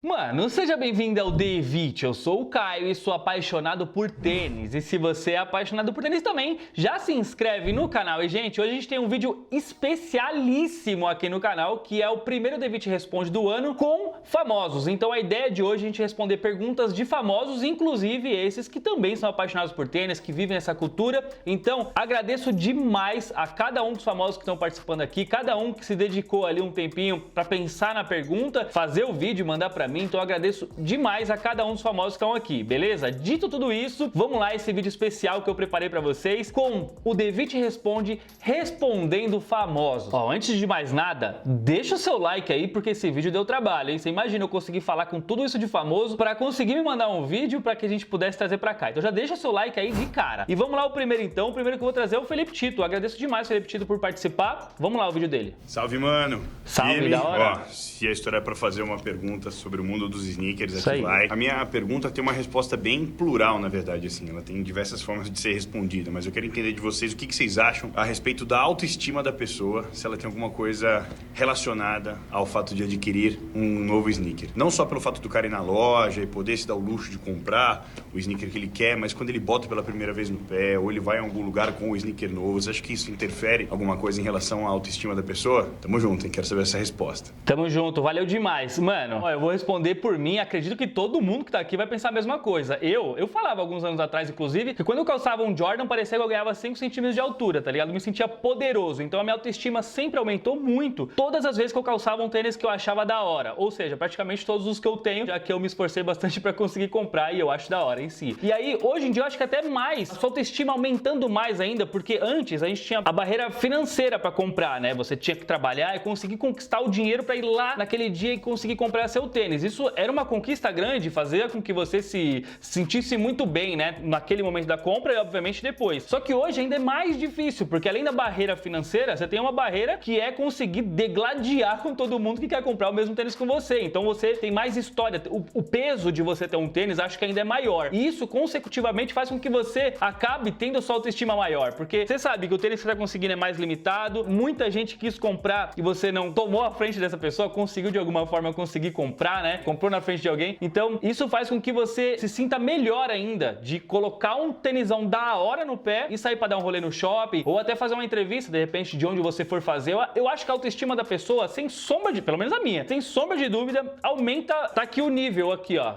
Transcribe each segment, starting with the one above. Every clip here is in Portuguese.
Mano, seja bem-vindo ao Devit, eu sou o Caio e sou apaixonado por tênis. E se você é apaixonado por tênis também, já se inscreve no canal. E gente, hoje a gente tem um vídeo especialíssimo aqui no canal, que é o primeiro Devit Responde do ano com famosos. Então a ideia de hoje é a gente responder perguntas de famosos, inclusive esses que também são apaixonados por tênis, que vivem essa cultura. Então agradeço demais a cada um dos famosos que estão participando aqui, cada um que se dedicou ali um tempinho para pensar na pergunta, fazer o vídeo e mandar para mim, então eu agradeço demais a cada um dos famosos que estão aqui, beleza? Dito tudo isso, vamos lá esse vídeo especial que eu preparei para vocês com o Devit Responde respondendo famosos. Ó, antes de mais nada, deixa o seu like aí porque esse vídeo deu trabalho, hein? Você imagina eu conseguir falar com tudo isso de famoso para conseguir me mandar um vídeo para que a gente pudesse trazer para cá. Então já deixa o seu like aí de cara. E vamos lá o primeiro então, o primeiro que eu vou trazer é o Felipe Tito. Eu agradeço demais o Felipe Tito por participar. Vamos lá o vídeo dele. Salve, mano. Salve, da hora. Ó, se a história é pra fazer uma pergunta sobre o mundo dos sneakers, Isso aqui aí. vai. A minha pergunta tem uma resposta bem plural, na verdade, assim. Ela tem diversas formas de ser respondida, mas eu quero entender de vocês o que vocês acham a respeito da autoestima da pessoa, se ela tem alguma coisa relacionada ao fato de adquirir um novo sneaker. Não só pelo fato do cara ir na loja e poder se dar o luxo de comprar o sneaker que ele quer, mas quando ele bota pela primeira vez no pé, ou ele vai em algum lugar com o sneaker novo, você acha que isso interfere alguma coisa em relação à autoestima da pessoa? Tamo junto, hein? Quero saber essa resposta. Tamo junto, valeu demais. Mano, ó, eu vou responder por mim, acredito que todo mundo que tá aqui vai pensar a mesma coisa. Eu falava alguns anos atrás, inclusive, que quando eu calçava um Jordan, parecia que eu ganhava 5 centímetros de altura, tá ligado? Eu me sentia poderoso, então a minha autoestima sempre aumentou muito todas as vezes que eu calçava um tênis que eu achava da hora. Ou seja, praticamente todos os que eu tenho, já que eu me esforcei bastante pra conseguir comprar e eu acho da hora em si. E aí, hoje em dia, eu acho que até mais, a sua autoestima aumentando mais ainda, porque antes a gente tinha a barreira financeira pra comprar, né? Você tinha que trabalhar e conseguir conquistar o dinheiro pra ir lá naquele dia e conseguir comprar seu tênis. Isso era uma conquista grande, fazia com que você se sentisse muito bem, né? Naquele momento da compra e, obviamente, depois. Só que hoje ainda é mais difícil, porque além da barreira financeira, você tem uma barreira que é conseguir degladiar com todo mundo que quer comprar o mesmo tênis com você. Então você tem mais história. O peso de você ter um tênis, acho que ainda é maior. E isso, consecutivamente, faz com que você acabe tendo a sua autoestima maior. Porque você sabe que o tênis que você tá conseguindo é mais limitado, muita gente quis comprar e você não tomou a frente dessa pessoa, conseguiu de alguma forma conseguir comprar, né? Comprou na frente de alguém. Então, isso faz com que você se sinta melhor ainda de colocar um tênisão da hora no pé e sair pra dar um rolê no shopping ou até fazer uma entrevista, de repente, de onde você for fazer. Eu acho que a autoestima da pessoa, sem sombra de, pelo menos a minha, sem sombra de dúvida, aumenta, tá aqui o nível aqui, ó.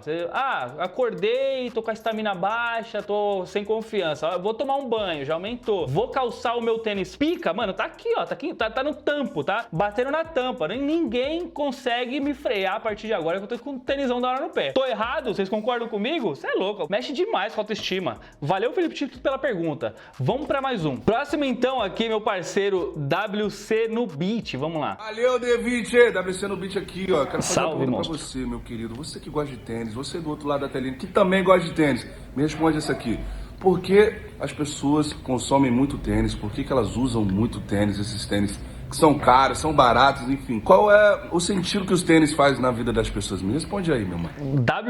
Acordei, tô com a estamina baixa, tô sem confiança. Vou tomar um banho, já aumentou. Vou calçar o meu tênis pica, mano, tá aqui, ó, tá no tampo, tá? Batendo na tampa. Ninguém consegue me frear a partir de agora que eu tô com um tênisão da hora no pé. Tô errado? Vocês concordam comigo? Você é louco. Mexe demais com a autoestima. Valeu, Felipe Tito, pela pergunta. Vamos pra mais um. Próximo, então, aqui, meu parceiro WC no Beat. Vamos lá. Valeu, Devit! WC no Beat aqui, ó. Quero fazer Salve, uma pergunta monstro. pra você, meu querido. Você que gosta de tênis, você do outro lado da telinha que também gosta de tênis, me responde essa aqui. Por que as pessoas consomem muito tênis? Por que elas usam muito tênis, esses tênis que são caros, são baratos, enfim? Qual é o sentido que os tênis fazem na vida das pessoas? Me responde aí, meu mano.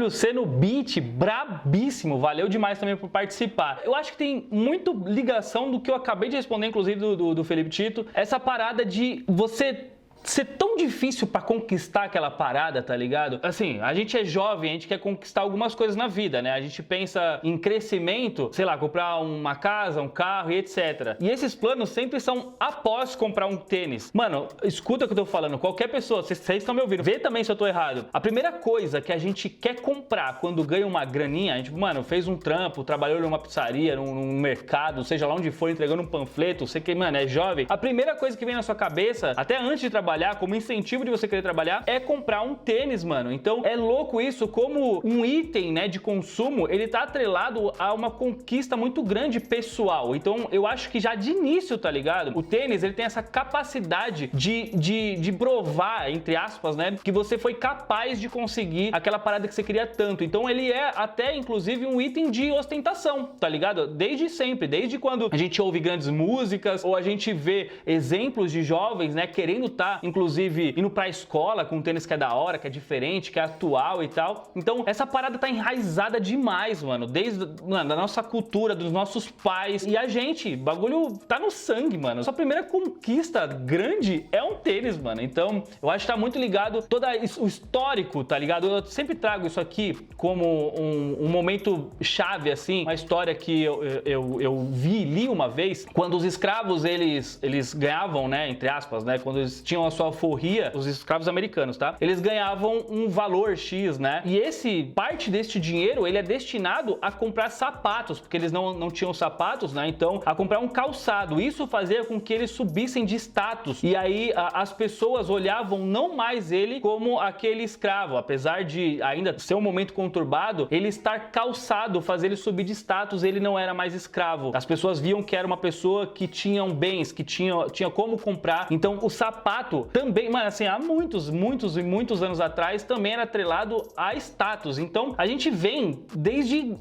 WC no Beat, brabíssimo, valeu demais também por participar. Eu acho que tem muito ligação do que eu acabei de responder, inclusive do Felipe Tito, essa parada de você ser tão difícil pra conquistar aquela parada, tá ligado? Assim, a gente é jovem, a gente quer conquistar algumas coisas na vida, né? A gente pensa em crescimento, sei lá, comprar uma casa, um carro e etc. E esses planos sempre são após comprar um tênis. Mano, escuta o que eu tô falando, qualquer pessoa, vocês estão me ouvindo, vê também se eu tô errado. A primeira coisa que a gente quer comprar quando ganha uma graninha, a gente, mano, fez um trampo, trabalhou numa pizzaria, num mercado, seja lá onde for, entregando um panfleto, você que, mano, é jovem, a primeira coisa que vem na sua cabeça, até antes de trabalhar, como incentivo de você querer trabalhar, é comprar um tênis, mano. Então é louco isso, como um item, né, de consumo, ele tá atrelado a uma conquista muito grande pessoal. Então eu acho que já de início, tá ligado? O tênis, ele tem essa capacidade de provar, entre aspas, né, que você foi capaz de conseguir aquela parada que você queria tanto. Então ele é até, inclusive, um item de ostentação, tá ligado? Desde sempre, desde quando a gente ouve grandes músicas ou a gente vê exemplos de jovens, né, querendo estar inclusive, indo pra escola com um tênis que é da hora, que é diferente, que é atual e tal. Então, essa parada tá enraizada demais, mano. Desde, mano, da nossa cultura, dos nossos pais. E a gente, bagulho tá no sangue, mano. Sua primeira conquista grande é um tênis, mano. Então, eu acho que tá muito ligado todo o histórico, tá ligado? Eu sempre trago isso aqui como um momento chave, assim, uma história que eu li uma vez, quando os escravos, eles ganhavam, né, entre aspas, né, quando eles tinham a sua alforria, os escravos americanos, tá? Eles ganhavam um valor X, né? E parte deste dinheiro, ele é destinado a comprar sapatos, porque eles não tinham sapatos, né? Então, a comprar um calçado. Isso fazia com que eles subissem de status. E aí, as pessoas olhavam não mais ele como aquele escravo, apesar de ainda ser um momento conturbado, ele estar calçado, fazer ele subir de status, ele não era mais escravo. As pessoas viam que era uma pessoa que tinha bens, que tinha como comprar. Então, o sapato também, mano, assim, há muitos anos atrás, também era atrelado a status. Então, a gente vem desde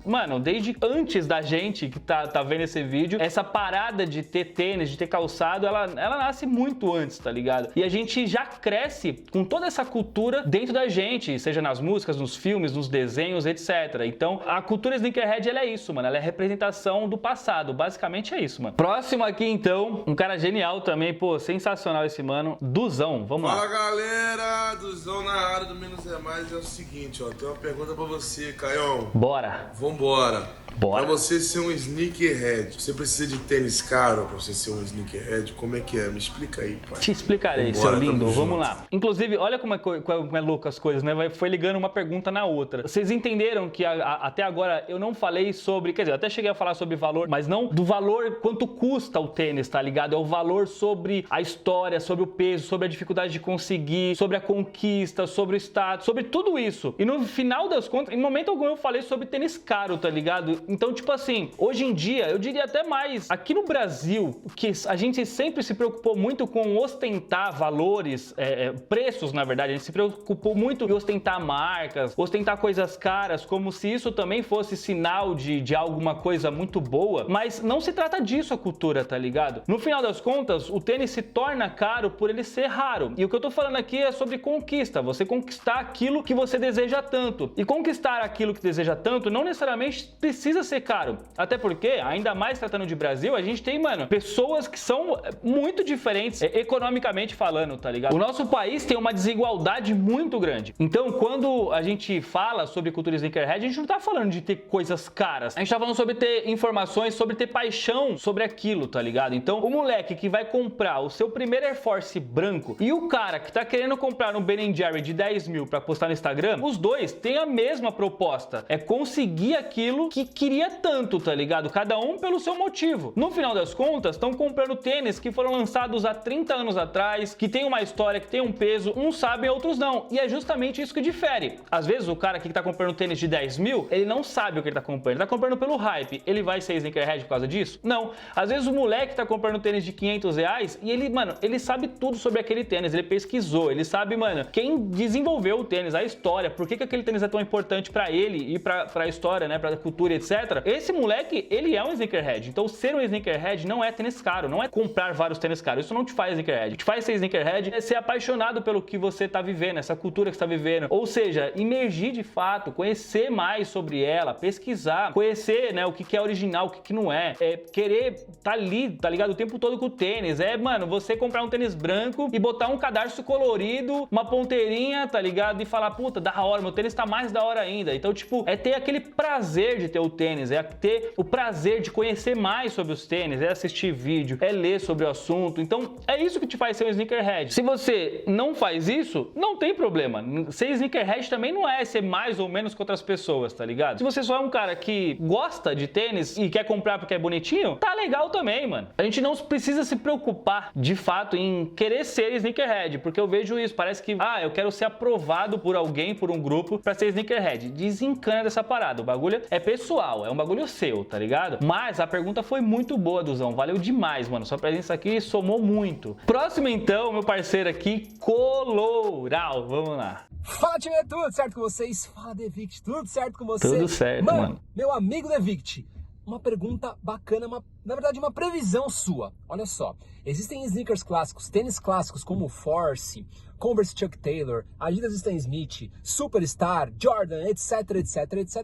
antes da gente que tá vendo esse vídeo, essa parada de ter tênis, de ter calçado, ela nasce muito antes, tá ligado? E a gente já cresce com toda essa cultura dentro da gente, seja nas músicas, nos filmes, nos desenhos, etc. Então, a cultura sneakerhead, ela é isso, mano. Ela é a representação do passado. Basicamente é isso, mano. Próximo aqui, então, um cara genial também, pô, sensacional esse mano, Duzão. Vamos lá. Fala, galera, Duzão na área do Menos é Mais. É o seguinte, ó, tem uma pergunta pra você, Caião. Bora. Vambora. Bora. Pra você ser um sneakerhead, você precisa de tênis caro pra você ser um sneakerhead? Como é que é? Me explica aí, pai. Te explicarei, Vambora, seu lindo. tamo Vamos junto. lá. Inclusive, olha como é louco as coisas, né? Foi ligando uma pergunta na outra. Vocês entenderam que até agora eu não falei sobre... Quer dizer, eu até cheguei a falar sobre valor, mas não do valor quanto custa o tênis, tá ligado? É o valor sobre a história, sobre o peso, sobre a dificuldade de conseguir, sobre a conquista, sobre o status, sobre tudo isso. E no final das contas, em momento algum eu falei sobre tênis caro, tá ligado? Então, tipo assim, hoje em dia, eu diria até mais, aqui no Brasil, que a gente sempre se preocupou muito com ostentar valores, preços, na verdade, a gente se preocupou muito em ostentar marcas, ostentar coisas caras, como se isso também fosse sinal de alguma coisa muito boa, mas não se trata disso a cultura, tá ligado? No final das contas, o tênis se torna caro por ele ser raro, e o que eu tô falando aqui é sobre conquista, você conquistar aquilo que você deseja tanto, e conquistar aquilo que deseja tanto não necessariamente precisa ser caro, até porque, ainda mais tratando de Brasil, a gente tem, mano, pessoas que são muito diferentes economicamente falando, tá ligado? O nosso país tem uma desigualdade muito grande. Então, quando a gente fala sobre cultura sneakerhead, a gente não tá falando de ter coisas caras. A gente tá falando sobre ter informações, sobre ter paixão sobre aquilo, tá ligado? Então, o moleque que vai comprar o seu primeiro Air Force branco e o cara que tá querendo comprar um Ben & Jerry de 10 mil pra postar no Instagram, os dois têm a mesma proposta. É conseguir aquilo que queria tanto, tá ligado? Cada um pelo seu motivo. No final das contas, estão comprando tênis que foram lançados há 30 anos atrás, que tem uma história, que tem um peso, uns sabem, outros não. E é justamente isso que difere. Às vezes o cara que tá comprando tênis de 10 mil, ele não sabe o que ele tá comprando. Ele tá comprando pelo hype. Ele vai ser sneakerhead por causa disso? Não. Às vezes o moleque tá comprando tênis de 500 reais e ele, mano, ele sabe tudo sobre aquele tênis. Ele pesquisou, ele sabe, mano, quem desenvolveu o tênis, a história, por que aquele tênis é tão importante pra ele e pra história, né, pra cultura, etc. Esse moleque, ele é um sneakerhead. Então, ser um sneakerhead não é tênis caro, não é comprar vários tênis caros. Isso não te faz sneakerhead. O que te faz ser sneakerhead é ser apaixonado pelo que você tá vivendo, essa cultura que você tá vivendo. Ou seja, imergir de fato, conhecer mais sobre ela, pesquisar, conhecer, né, o que é original, o que não é. É querer tá ali, tá ligado, o tempo todo com o tênis. É, mano, você comprar um tênis branco e botar um cadarço colorido, uma ponteirinha, tá ligado? E falar, puta, da hora, meu tênis tá mais da hora ainda. Então, tipo, é ter aquele prazer de ter o tênis, é ter o prazer de conhecer mais sobre os tênis, é assistir vídeo, é ler sobre o assunto. Então, é isso que te faz ser um sneakerhead. Se você não faz isso, não tem problema. Ser sneakerhead também não é ser mais ou menos que outras pessoas, tá ligado? Se você só é um cara que gosta de tênis e quer comprar porque é bonitinho, tá legal também, mano. A gente não precisa se preocupar, de fato, em querer ser sneakerhead, porque eu vejo isso, parece que, eu quero ser aprovado por alguém, por um grupo, pra ser sneakerhead. Desencana dessa parada. O bagulho é pessoal, é um bagulho seu, tá ligado? Mas a pergunta foi muito boa, Duzão. Valeu demais, mano. Sua presença aqui somou muito. Próximo, então, meu parceiro aqui, Coloral. Vamos lá. Fala, time, tudo certo com vocês? Fala, Devict, tudo certo com você? Tudo certo, mano. Meu amigo Devict, uma pergunta bacana, uma na verdade, uma previsão sua. Olha só, existem sneakers clássicos, tênis clássicos como Force, Converse Chuck Taylor, Adidas Stan Smith, Superstar, Jordan, etc,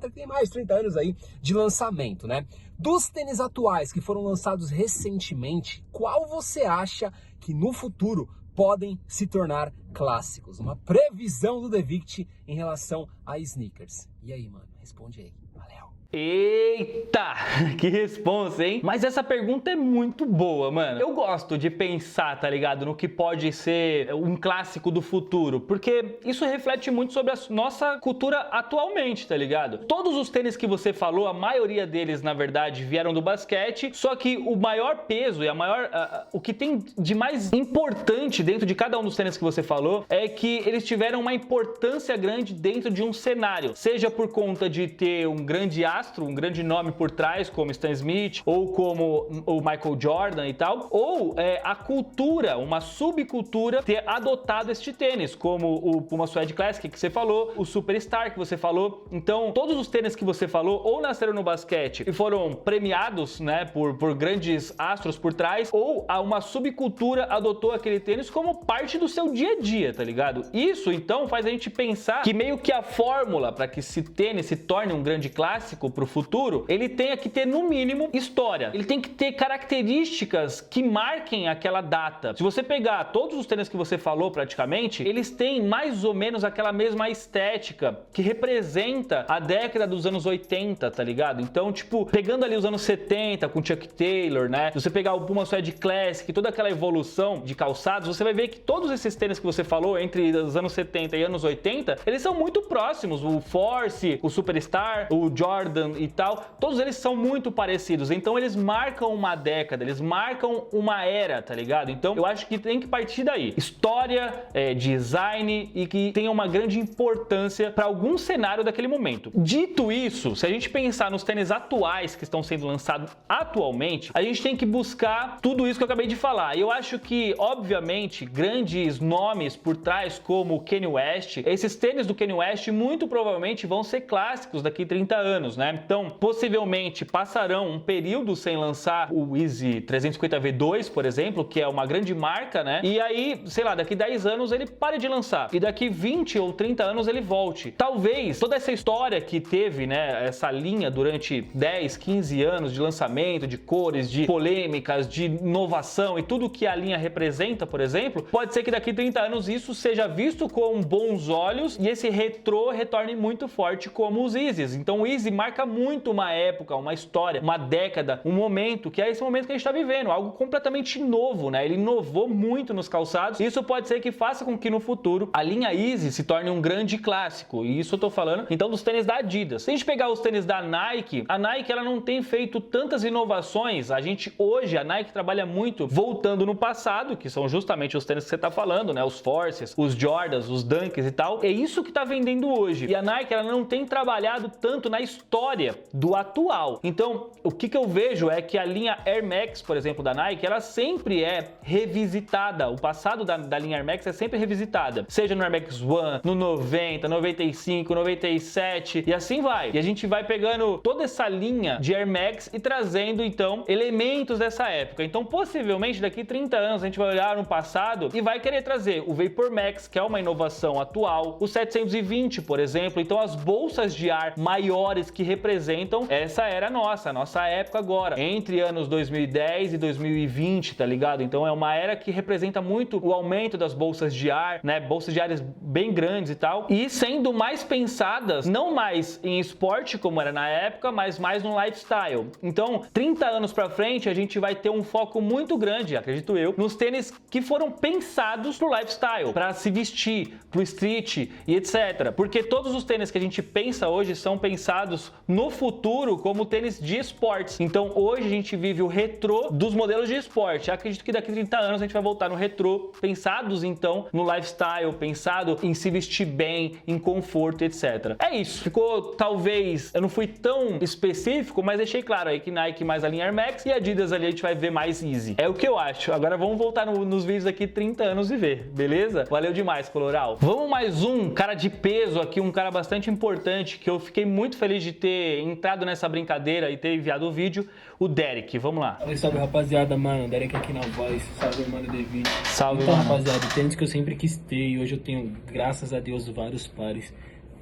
que tem mais de 30 anos aí de lançamento, né? Dos tênis atuais que foram lançados recentemente, qual você acha que no futuro podem se tornar clássicos? Uma previsão do Devict em relação a sneakers. E aí, mano? Responde aí. Valeu! Eita, que responsa, hein? Mas essa pergunta é muito boa, mano. Eu gosto de pensar, tá ligado, no que pode ser um clássico do futuro, porque isso reflete muito sobre a nossa cultura atualmente, tá ligado? Todos os tênis que você falou, a maioria deles, na verdade, vieram do basquete, só que o maior peso e o que tem de mais importante dentro de cada um dos tênis que você falou é que eles tiveram uma importância grande dentro de um cenário, seja por conta de ter um grande um grande nome por trás, como Stan Smith, ou como o Michael Jordan e tal, ou a cultura, uma subcultura ter adotado este tênis, como o Puma Suede Classic que você falou, o Superstar que você falou. Então, todos os tênis que você falou ou nasceram no basquete e foram premiados, né, por grandes astros por trás, ou uma subcultura adotou aquele tênis como parte do seu dia a dia, tá ligado? Isso, então, faz a gente pensar que meio que a fórmula para que esse tênis se torne um grande clássico para o futuro, ele tenha que ter no mínimo história. Ele tem que ter características que marquem aquela data. Se você pegar todos os tênis que você falou praticamente, eles têm mais ou menos aquela mesma estética que representa a década dos anos 80, tá ligado? Então, tipo, pegando ali os anos 70 com Chuck Taylor, né? Se você pegar o Puma Suede Classic, toda aquela evolução de calçados, você vai ver que todos esses tênis que você falou entre os anos 70 e anos 80, eles são muito próximos. O Force, o Superstar, o Jordan e tal, todos eles são muito parecidos, então eles marcam uma década, eles marcam uma era, tá ligado? Então eu acho que tem que partir daí, história, design e que tenha uma grande importância para algum cenário daquele momento. Dito isso, se a gente pensar nos tênis atuais que estão sendo lançados atualmente, a gente tem que buscar tudo isso que eu acabei de falar. E eu acho que, obviamente, grandes nomes por trás, como o Kanye West, esses tênis do Kanye West muito provavelmente vão ser clássicos daqui a 30 anos, né? Então, possivelmente passarão um período sem lançar o Yeezy 350 V2, por exemplo, que é uma grande marca, né? E aí, sei lá, daqui 10 anos ele pare de lançar. E daqui 20 ou 30 anos ele volte. Talvez toda essa história que teve, né, essa linha durante 10, 15 anos de lançamento, de cores, de polêmicas, de inovação e tudo que a linha representa, por exemplo, pode ser que daqui 30 anos isso seja visto com bons olhos e esse retrô retorne muito forte como os Yeezys. Então o Yeezy marca muito uma época, uma história, uma década, um momento, que é esse momento que a gente está vivendo, algo completamente novo, né? Ele inovou muito nos calçados. Isso pode ser que faça com que no futuro a linha Yeezy se torne um grande clássico. E isso eu tô falando, então, dos tênis da Adidas. Se a gente pegar os tênis da Nike, a Nike ela não tem feito tantas inovações. A Nike trabalha muito voltando no passado, que são justamente os tênis que você tá falando, né? Os Forces, os Jordans, os Dunks e tal. É isso que tá vendendo hoje. E a Nike ela não tem trabalhado tanto na história do atual. Então, o que eu vejo é que a linha Air Max, por exemplo, da Nike, ela sempre é revisitada. O passado da linha Air Max é sempre revisitada. Seja no Air Max One, no 90, 95, 97 e assim vai. E a gente vai pegando toda essa linha de Air Max e trazendo, então, elementos dessa época. Então, possivelmente, daqui 30 anos, a gente vai olhar no passado e vai querer trazer o Vapor Max, que é uma inovação atual, o 720, por exemplo. Então, as bolsas de ar maiores que representam essa era nossa, a nossa época agora, entre anos 2010 e 2020, tá ligado? Então é uma era que representa muito o aumento das bolsas de ar, né? Bolsas de ar bem grandes e tal, e sendo mais pensadas, não mais em esporte como era na época, mas mais no lifestyle. Então, 30 anos pra frente, a gente vai ter um foco muito grande, acredito eu, nos tênis que foram pensados pro lifestyle, pra se vestir, pro street e etc. Porque todos os tênis que a gente pensa hoje são pensados no futuro como tênis de esportes. Então hoje a gente vive o retrô dos modelos de esporte. Acredito que daqui a 30 anos a gente vai voltar no retrô, pensados então no lifestyle, pensado em se vestir bem, em conforto, etc. É isso. Ficou, talvez, eu não fui tão específico, mas deixei claro aí que Nike mais a linha Air Max e Adidas ali a gente vai ver mais Yeezy. É o que eu acho. Agora vamos voltar nos vídeos aqui 30 anos e ver, beleza? Valeu demais, Coloral. Vamos mais um cara de peso aqui, um cara bastante importante que eu fiquei muito feliz de ter ter entrado nessa brincadeira e ter enviado o vídeo, o Derek. Vamos lá. Salve, rapaziada, mano. Derek aqui na voz. Salve, mano, David. Salve, então, mano. rapaziada, o tênis que eu sempre quis ter e hoje eu tenho, graças a Deus, vários pares.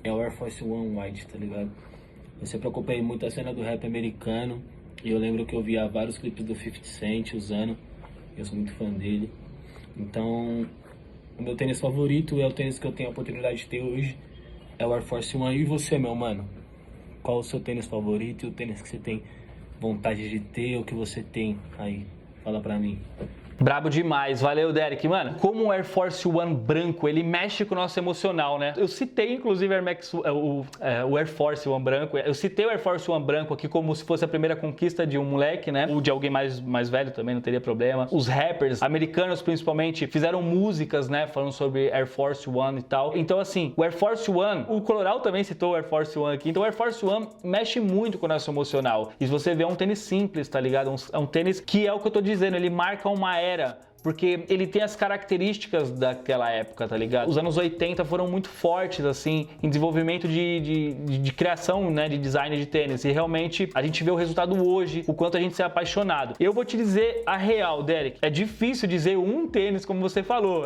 É o Air Force One White, tá ligado? Eu sempre acompanhei muito a cena do rap americano. E eu lembro que eu via vários clipes do 50 Cent usando. Eu sou muito fã dele. Então, o meu tênis favorito é o tênis que eu tenho a oportunidade de ter hoje. É o Air Force One. E você, meu mano? Qual o seu tênis favorito e o tênis que você tem vontade de ter, o que você tem aí? Fala pra mim. Brabo demais, valeu, Derek. Mano, como o Air Force One branco, ele mexe com o nosso emocional, né? Eu citei, inclusive, o Air Force One branco. Eu citei o Air Force One branco aqui como se fosse a primeira conquista de um moleque, né? Ou de alguém mais velho também, não teria problema. Os rappers americanos, principalmente, fizeram músicas, né? Falando sobre Air Force One e tal. Então, assim, o Air Force One, o Coloral também citou o Air Force One aqui. Então, o Air Force One mexe muito com o nosso emocional. E se você vê, é um tênis simples, tá ligado? É um tênis que é o que eu tô dizendo, ele marca uma era, porque ele tem as características daquela época, tá ligado? Os anos 80 foram muito fortes, assim, em desenvolvimento de criação, né, de design de tênis. E realmente a gente vê o resultado hoje, o quanto a gente se é apaixonado. Eu vou te dizer a real, Derek. É difícil dizer um tênis, como você falou.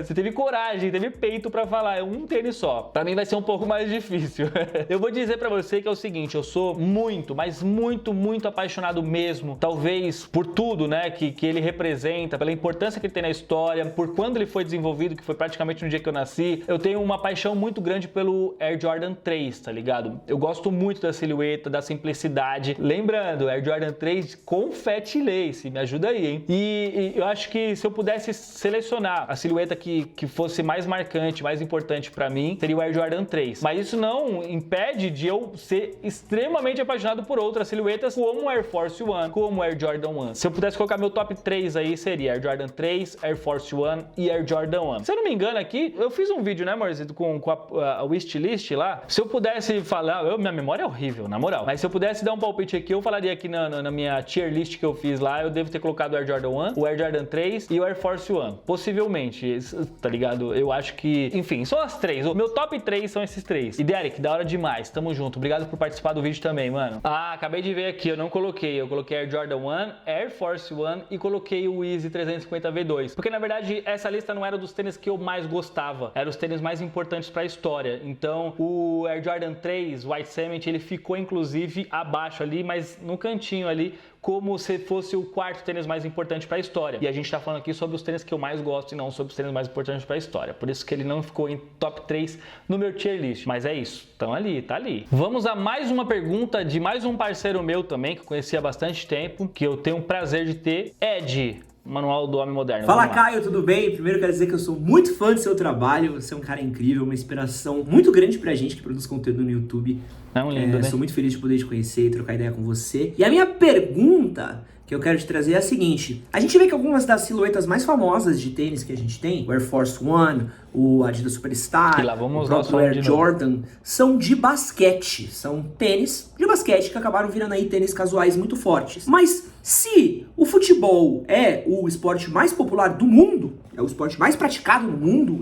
Você teve coragem, teve peito pra falar. É um tênis só. Pra mim vai ser um pouco mais difícil. Eu vou dizer pra você que é o seguinte, eu sou muito, mas muito, muito apaixonado mesmo. Talvez por tudo, né, que ele representa, pela importância que ele tem na história, por quando ele foi desenvolvido, que foi praticamente no dia que eu nasci. Eu tenho uma paixão muito grande pelo Air Jordan 3, tá ligado? Eu gosto muito da silhueta, da simplicidade. Lembrando, Air Jordan 3 com Fat Lace, me ajuda aí, hein? E eu acho que se eu pudesse selecionar a silhueta que fosse mais marcante, mais importante pra mim, seria o Air Jordan 3. Mas isso não impede de eu ser extremamente apaixonado por outras silhuetas, como o Air Force One, como o Air Jordan 1. Se eu pudesse colocar meu top 3 aí, seria Air Jordan 3, Air Force One e Air Jordan 1. Se eu não me engano aqui, eu fiz um vídeo, né, amorzito, com a wishlist lá. Se eu pudesse falar, minha memória é horrível, na moral, mas se eu pudesse dar um palpite aqui, eu falaria aqui na minha tier list que eu fiz lá, eu devo ter colocado o Air Jordan 1, o Air Jordan 3 e o Air Force One. Possivelmente, tá ligado? Eu acho que, enfim, são as três. O meu top 3 são esses três. E Derek, da hora demais, tamo junto. Obrigado por participar do vídeo também, mano. Ah, acabei de ver aqui, eu não coloquei. Eu coloquei Air Jordan 1, Air Force One e coloquei o Easy 350 V2. Porque, na verdade, essa lista não era dos tênis que eu mais gostava. Eram os tênis mais importantes para a história. Então, o Air Jordan 3, White Cement, ele ficou, inclusive, abaixo ali, mas no cantinho ali, como se fosse o quarto tênis mais importante para a história. E a gente tá falando aqui sobre os tênis que eu mais gosto e não sobre os tênis mais importantes para a história. Por isso que ele não ficou em top 3 no meu tier list. Mas é isso, estão ali, tá ali. Vamos a mais uma pergunta de mais um parceiro meu também, que eu conheci há bastante tempo, que eu tenho o prazer de ter. Ed, Manual do Homem Moderno. Fala, Caio, tudo bem? Primeiro quero dizer que eu sou muito fã do seu trabalho, você é um cara incrível, uma inspiração muito grande pra gente que produz conteúdo no YouTube. É um lindo, né? Sou muito feliz de poder te conhecer e trocar ideia com você. E a minha pergunta que eu quero te trazer é a seguinte: a gente vê que algumas das silhuetas mais famosas de tênis que a gente tem, o Air Force One, o Adidas Superstar, o próprio Air Jordan, são de basquete, são tênis de basquete que acabaram virando aí tênis casuais muito fortes. Mas se o futebol é o esporte mais popular do mundo, é o esporte mais praticado no mundo, um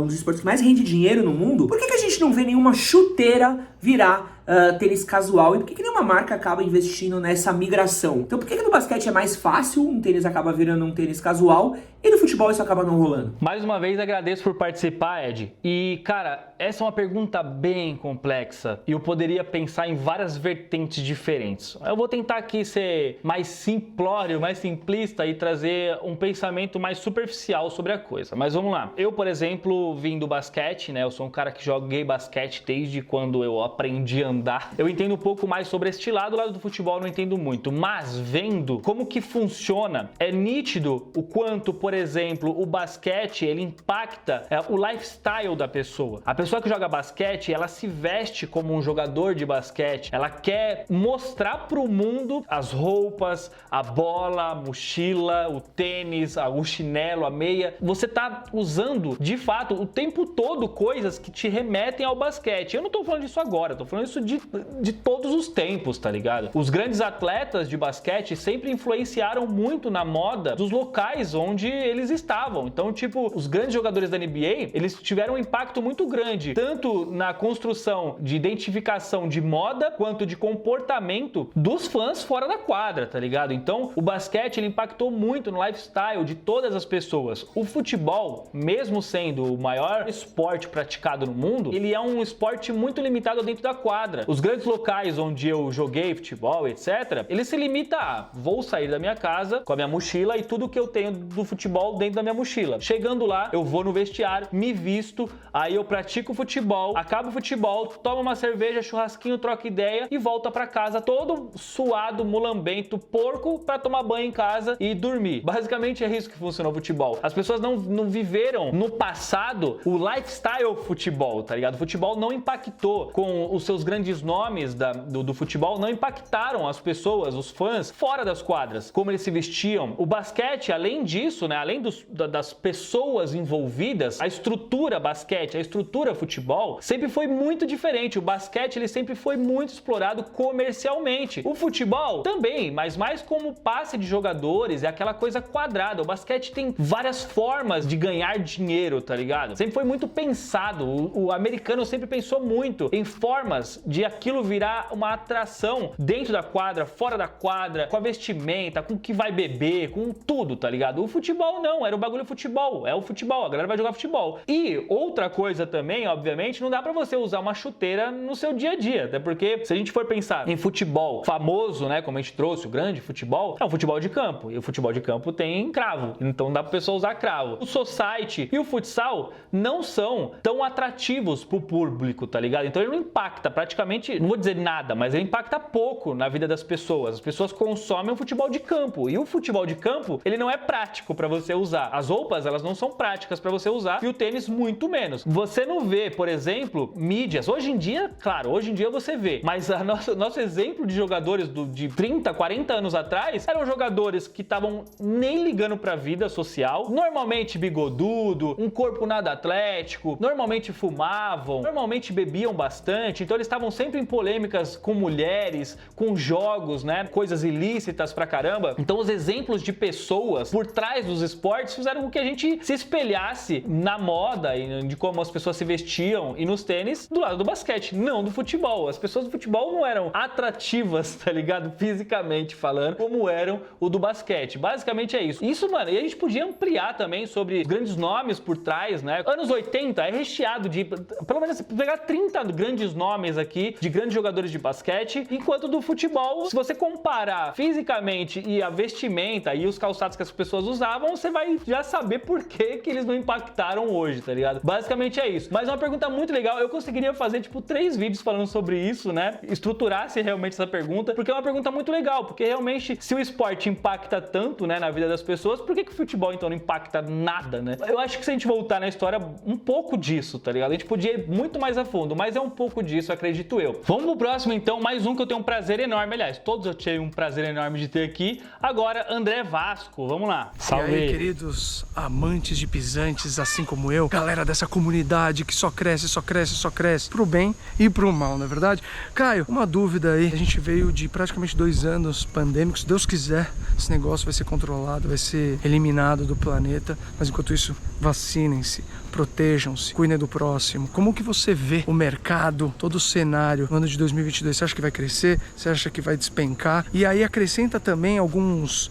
dos esportes que mais rende dinheiro no mundo, por que a gente não vê nenhuma chuteira virar tênis casual? E por que nenhuma marca acaba investindo nessa migração? Então por que no basquete é mais fácil, um tênis acaba virando um tênis casual, e no futebol isso acaba não rolando? Mais uma vez agradeço por participar, Ed. E, cara, essa é uma pergunta bem complexa e eu poderia pensar em várias vertentes diferentes. Eu vou tentar aqui ser mais simplório, mais simplista e trazer um pensamento mais superficial sobre a coisa. Mas vamos lá. Eu, por exemplo, vim do basquete, né? Eu sou um cara que joguei basquete desde quando eu aprendi a andar. Eu entendo um pouco mais sobre este lado. O lado do futebol eu não entendo muito. Mas vendo como que funciona, é nítido o quanto, por exemplo, o basquete, ele impacta o lifestyle da pessoa. A pessoa que joga basquete, ela se veste como um jogador de basquete. Ela quer mostrar pro mundo as roupas, a bola, bola, a mochila, o tênis, o chinelo, a meia. Você tá usando, de fato, o tempo todo coisas que te remetem ao basquete. Eu não tô falando disso agora, tô falando isso de todos os tempos, tá ligado? Os grandes atletas de basquete sempre influenciaram muito na moda dos locais onde eles estavam. Então, tipo, os grandes jogadores da NBA, eles tiveram um impacto muito grande, tanto na construção de identificação de moda, quanto de comportamento dos fãs fora da quadra, tá ligado? Então, o basquete, ele impactou muito no lifestyle de todas as pessoas. O futebol, mesmo sendo o maior esporte praticado no mundo, ele é um esporte muito limitado dentro da quadra. Os grandes locais onde eu joguei futebol, etc., ele se limita a vou sair da minha casa com a minha mochila e tudo que eu tenho do futebol dentro da minha mochila. Chegando lá, eu vou no vestiário, me visto, aí eu pratico futebol, acabo o futebol, tomo uma cerveja, churrasquinho, troco ideia e volta pra casa todo suado, mulambento, porco, pra tomar banho em casa e dormir. Basicamente é isso que funciona o futebol. As pessoas não viveram no passado o lifestyle futebol, tá ligado? O futebol não impactou com os seus grandes nomes do futebol, não impactaram as pessoas, os fãs, fora das quadras, como eles se vestiam. O basquete, além disso, né, além das pessoas envolvidas, a estrutura basquete, a estrutura futebol, sempre foi muito diferente. O basquete, ele sempre foi muito explorado comercialmente. O futebol também, mas mais como passe de jogadores, é aquela coisa quadrada. O basquete tem várias formas de ganhar dinheiro, tá ligado? Sempre foi muito pensado. O americano sempre pensou muito em formas de aquilo virar uma atração dentro da quadra, fora da quadra, com a vestimenta, com o que vai beber, com tudo, tá ligado? O futebol não, era o bagulho futebol, é o futebol, a galera vai jogar futebol. E outra coisa também, obviamente, não dá pra você usar uma chuteira no seu dia a dia, até porque se a gente for pensar em futebol famoso, né, como a gente trouxe, o grande futebol, é um futebol de campo, e o futebol de campo tem cravo, então dá pra pessoa usar cravo. O society e o futsal não são tão atrativos pro público, tá ligado? Então ele não impacta praticamente, não vou dizer nada, mas ele impacta pouco na vida das pessoas. As pessoas consomem o futebol de campo, e o futebol de campo, ele não é prático pra você usar. As roupas, elas não são práticas pra você usar, e o tênis muito menos. Você não vê, por exemplo, mídias. Hoje em dia, claro, hoje em dia você vê, mas nosso exemplo de jogadores de 30, 40 anos atrás eram jogadores que estavam nem ligando pra vida social, normalmente bigodudo, um corpo nada atlético, normalmente fumavam, normalmente bebiam bastante, então eles estavam sempre em polêmicas com mulheres, com jogos, né, coisas ilícitas pra caramba. Então os exemplos de pessoas por trás dos esportes fizeram com que a gente se espelhasse na moda e de como as pessoas se vestiam e nos tênis do lado do basquete, não do futebol. As pessoas do futebol não eram atrativas, tá ligado? Fisicamente falando, como eram o do basquete. Basicamente é isso. Isso, mano, e a gente podia ampliar também sobre grandes nomes por trás, né? Anos 80 é recheado de, pelo menos, pegar 30 grandes nomes aqui, de grandes jogadores de basquete, enquanto do futebol, se você comparar fisicamente e a vestimenta e os calçados que as pessoas usavam, você vai já saber por que eles não impactaram hoje, tá ligado? Basicamente é isso. Mas uma pergunta muito legal, eu conseguiria fazer, tipo, 3 vídeos falando sobre isso, né? Estruturasse realmente essa pergunta, porque é uma pergunta muito legal, porque realmente, se o esporte impacta tanto, né, na vida das pessoas, por que o futebol, então, não impacta nada, né? Eu acho que se a gente voltar na história, um pouco disso, tá ligado? A gente podia ir muito mais a fundo, mas é um pouco disso, acredito eu. Vamos pro próximo, então, mais um que eu tenho um prazer enorme, aliás, todos eu tinha um prazer enorme de ter aqui. Agora, André Vasco, vamos lá. Salve. E aí, queridos amantes de pisantes, assim como eu, galera dessa comunidade que só cresce, só cresce, só cresce, pro bem e pro mal, não é verdade? Caio, uma dúvida aí, a gente veio de praticamente 2 anos pandêmicos, se Deus quiser, esse negócio vai ser controlado, vai ser eliminado do planeta, mas enquanto isso, vacinem-se, protejam-se, cuidem do próximo. Como que você vê o mercado, todo o cenário no ano de 2022? Você acha que vai crescer? Você acha que vai despencar? E aí acrescenta também algumas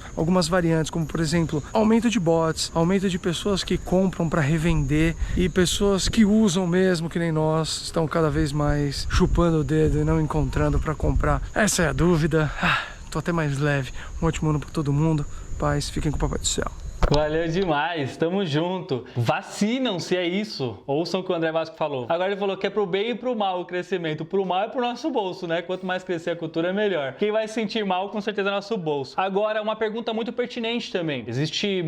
variantes, como por exemplo, aumento de bots, aumento de pessoas que compram para revender e pessoas que usam mesmo, que nem nós, estão cada vez mais chupando o dedo e não encontrando para comprar. Essa é a dúvida. Tô até mais leve. Um ótimo ano para todo mundo. Paz, fiquem com o Papai do Céu. Valeu demais, tamo junto. Vacinam-se, é isso. Ouçam o que o André Vasco falou. Agora ele falou que é pro bem e pro mal o crescimento. Pro mal é pro nosso bolso, né? Quanto mais crescer a cultura, melhor. Quem vai se sentir mal, com certeza, é nosso bolso. Agora, uma pergunta muito pertinente também. Existe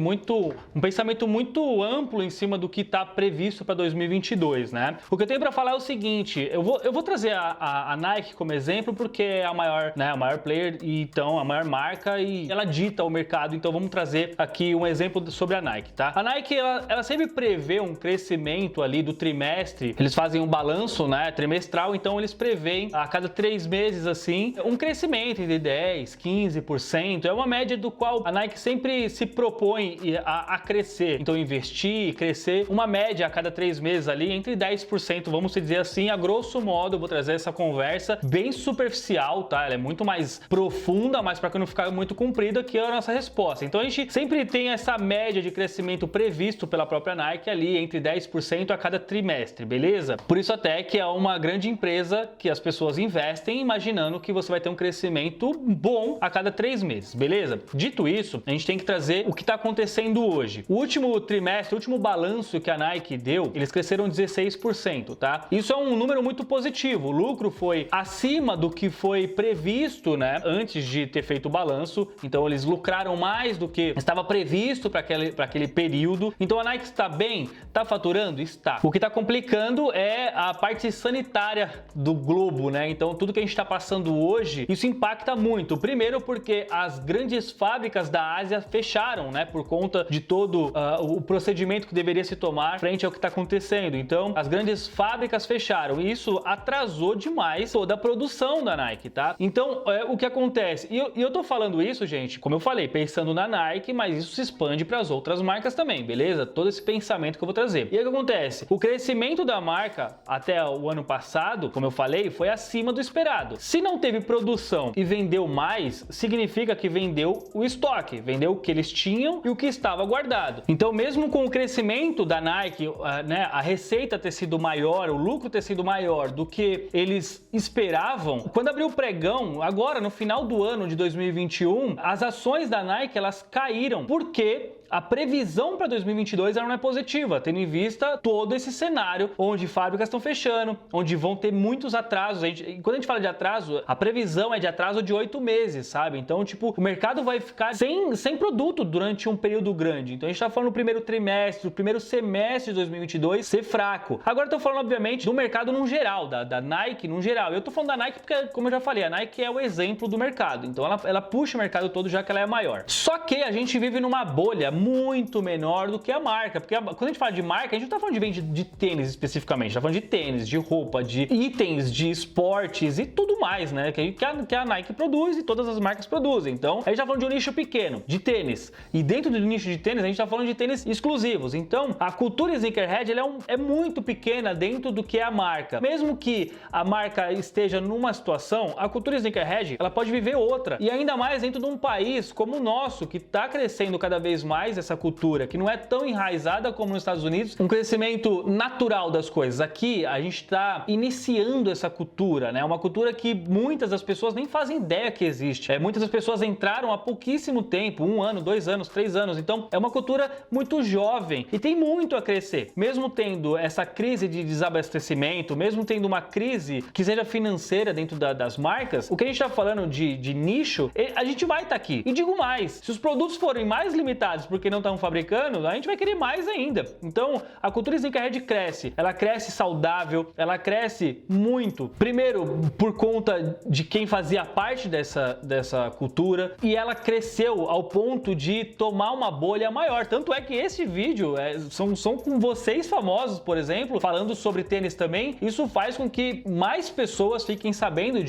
um pensamento muito amplo em cima do que tá previsto para 2022, né? O que eu tenho para falar é o seguinte, eu vou trazer a Nike como exemplo porque é a maior, né, a maior player e então a maior marca e ela dita o mercado, então vamos trazer aqui um exemplo sobre a Nike, tá? A Nike, ela sempre prevê um crescimento ali do trimestre, eles fazem um balanço, né, trimestral, então eles preveem a cada 3 meses, assim, um crescimento de 10, 15%, é uma média do qual a Nike sempre se propõe a crescer, então investir, crescer, uma média a cada 3 meses ali, entre 10%, vamos dizer assim, a grosso modo, eu vou trazer essa conversa bem superficial, tá? Ela é muito mais profunda, mas para que não ficar muito comprida, aqui é a nossa resposta. Então a gente sempre tem essa média de crescimento previsto pela própria Nike ali entre 10% a cada trimestre, beleza? Por isso até que é uma grande empresa que as pessoas investem imaginando que você vai ter um crescimento bom a cada 3 meses, beleza? Dito isso, a gente tem que trazer o que está acontecendo hoje. O último trimestre, o último balanço que a Nike deu, eles cresceram 16%, tá? Isso é um número muito positivo. O lucro foi acima do que foi previsto, né, antes de ter feito o balanço. Então eles lucraram mais do que estava previsto para aquele período. Então a Nike está bem? Está faturando? Está. O que está complicando é a parte sanitária do globo, né? Então tudo que a gente está passando hoje, isso impacta muito. Primeiro porque as grandes fábricas da Ásia fecharam, né, por conta de todo o procedimento que deveria se tomar frente ao que está acontecendo. Então as grandes fábricas fecharam e isso atrasou demais toda a produção da Nike, tá? Então o que acontece? E eu tô falando isso, gente, como eu falei, pensando na Nike, mas isso se expande para as outras marcas também, beleza? Todo esse pensamento que eu vou trazer. E aí o que acontece? O crescimento da marca até o ano passado, como eu falei, foi acima do esperado. Se não teve produção e vendeu mais, significa que vendeu o estoque, vendeu o que eles tinham e o que estava guardado. Então, mesmo com o crescimento da Nike, né, a receita ter sido maior, o lucro ter sido maior do que eles esperavam, quando abriu o pregão, agora no final do ano de 2021, as ações da Nike elas caíram porque a previsão para 2022 ela não é positiva, tendo em vista todo esse cenário onde fábricas estão fechando, onde vão ter muitos atrasos. Quando a gente fala de atraso, a previsão é de atraso de 8 meses, sabe? Então, tipo, o mercado vai ficar sem produto durante um período grande. Então, a gente tá falando do primeiro trimestre, do primeiro semestre de 2022 ser fraco. Agora, eu tô falando, obviamente, do mercado no geral, da Nike no geral. Eu tô falando da Nike porque, como eu já falei, a Nike é o exemplo do mercado. Então, ela puxa o mercado todo já que ela é maior. Só que a gente vive numa bolha muito menor do que a marca, porque quando a gente fala de marca, a gente não tá falando de venda de tênis especificamente, a gente tá falando de tênis, de roupa, de itens, de esportes e tudo mais, né, que a Nike produz e todas as marcas produzem. Então, a gente tá falando de um nicho pequeno, de tênis, e dentro do nicho de tênis, a gente tá falando de tênis exclusivos. Então, a cultura sneakerhead, ela é muito pequena dentro do que é a marca. Mesmo que a marca esteja numa situação, a cultura sneakerhead, ela pode viver outra, e ainda mais dentro de um país como o nosso, que tá crescendo cada vez mais essa cultura, que não é tão enraizada como nos Estados Unidos, um crescimento natural das coisas. Aqui a gente está iniciando essa cultura, né? Uma cultura que muitas das pessoas nem fazem ideia que existe. Muitas das pessoas entraram há pouquíssimo tempo, 1 ano, 2 anos, 3 anos. Então é uma cultura muito jovem e tem muito a crescer. Mesmo tendo essa crise de desabastecimento, mesmo tendo uma crise que seja financeira dentro das marcas, o que a gente está falando de nicho, a gente vai estar aqui. E digo mais, se os produtos forem mais limitados porque não estão fabricando, a gente vai querer mais ainda. Então, a cultura sneakerhead cresce. Ela cresce saudável, ela cresce muito. Primeiro, por conta de quem fazia parte dessa cultura, e ela cresceu ao ponto de tomar uma bolha maior. Tanto é que esse vídeo são com vocês famosos, por exemplo, falando sobre tênis também. Isso faz com que mais pessoas fiquem sabendo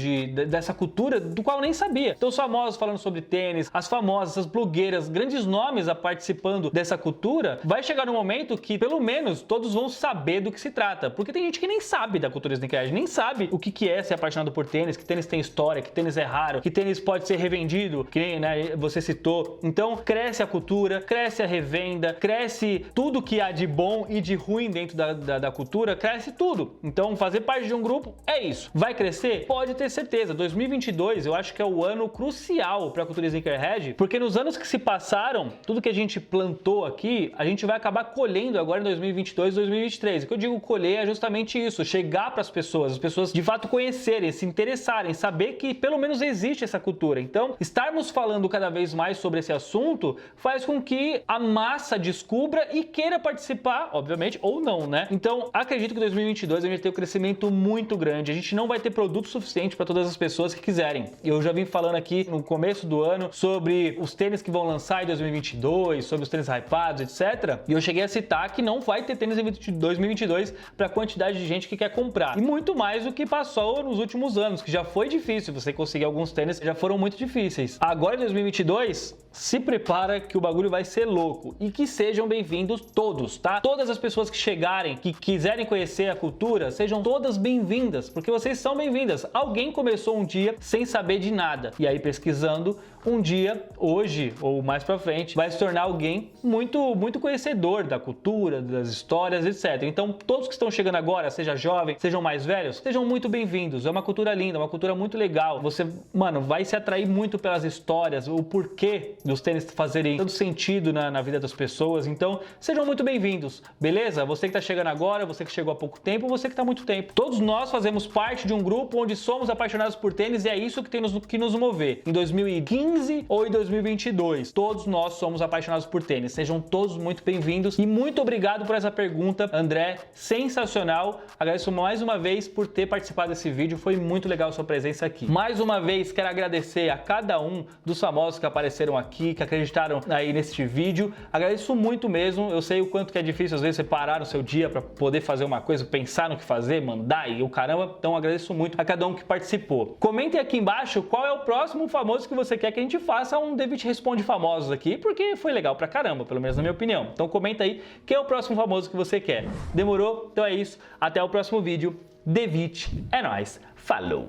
dessa cultura do qual nem sabia. Então, os famosos falando sobre tênis, as famosas, as blogueiras, grandes nomes a participando dessa cultura, vai chegar um momento que pelo menos todos vão saber do que se trata, porque tem gente que nem sabe da cultura sneakerhead, nem sabe o que é ser apaixonado por tênis, que tênis tem história, que tênis é raro, que tênis pode ser revendido, que nem, né, você citou. Então cresce a cultura, cresce a revenda, cresce tudo que há de bom e de ruim dentro da cultura, cresce tudo. Então fazer parte de um grupo é isso. Vai crescer? Pode ter certeza. 2022 eu acho que é o ano crucial para a cultura sneakerhead, porque nos anos que se passaram, tudo que a gente gente plantou aqui, a gente vai acabar colhendo agora em 2022, 2023. O que eu digo colher é justamente isso, chegar para as pessoas de fato conhecerem, se interessarem, saber que pelo menos existe essa cultura. Então, estarmos falando cada vez mais sobre esse assunto faz com que a massa descubra e queira participar, obviamente, ou não, né? Então, acredito que em 2022 a gente tem um crescimento muito grande, a gente não vai ter produto suficiente para todas as pessoas que quiserem. Eu já vim falando aqui no começo do ano sobre os tênis que vão lançar em 2022, sobre os tênis hypados, etc. E eu cheguei a citar que não vai ter tênis em 2022 para a quantidade de gente que quer comprar. E muito mais do que passou nos últimos anos, que já foi difícil você conseguir alguns tênis, já foram muito difíceis. Agora em 2022, se prepara que o bagulho vai ser louco e que sejam bem-vindos todos, tá? Todas as pessoas que chegarem, que quiserem conhecer a cultura, sejam todas bem-vindas, porque vocês são bem-vindas. Alguém começou um dia sem saber de nada e aí pesquisando, um dia, hoje ou mais pra frente, vai se tornar alguém muito conhecedor da cultura, das histórias, etc. Então, todos que estão chegando agora, seja jovem, sejam mais velhos, sejam muito bem-vindos. É uma cultura linda, uma cultura muito legal. Você, mano, vai se atrair muito pelas histórias, o porquê dos tênis fazerem todo sentido na vida das pessoas. Então, sejam muito bem-vindos, beleza? Você que tá chegando agora, você que chegou há pouco tempo, você que tá há muito tempo. Todos nós fazemos parte de um grupo onde somos apaixonados por tênis e é isso que tem que nos mover. Em 2015 ou em 2022, todos nós somos apaixonados por tênis. Sejam todos muito bem-vindos e muito obrigado por essa pergunta, André, sensacional. Agradeço mais uma vez por ter participado desse vídeo, foi muito legal a sua presença aqui. Mais uma vez, quero agradecer a cada um dos famosos que apareceram aqui, que acreditaram aí neste vídeo. Agradeço muito mesmo, eu sei o quanto que é difícil às vezes você parar no seu dia para poder fazer uma coisa, pensar no que fazer, mandar e o caramba, então agradeço muito a cada um que participou. Comentem aqui embaixo qual é o próximo famoso que você quer que a gente faça um David Responde Famosos aqui, porque foi legal pra caramba, pelo menos na minha opinião. Então comenta aí quem é o próximo famoso que você quer. Demorou? Então é isso, até o próximo vídeo. David, é nóis, falou!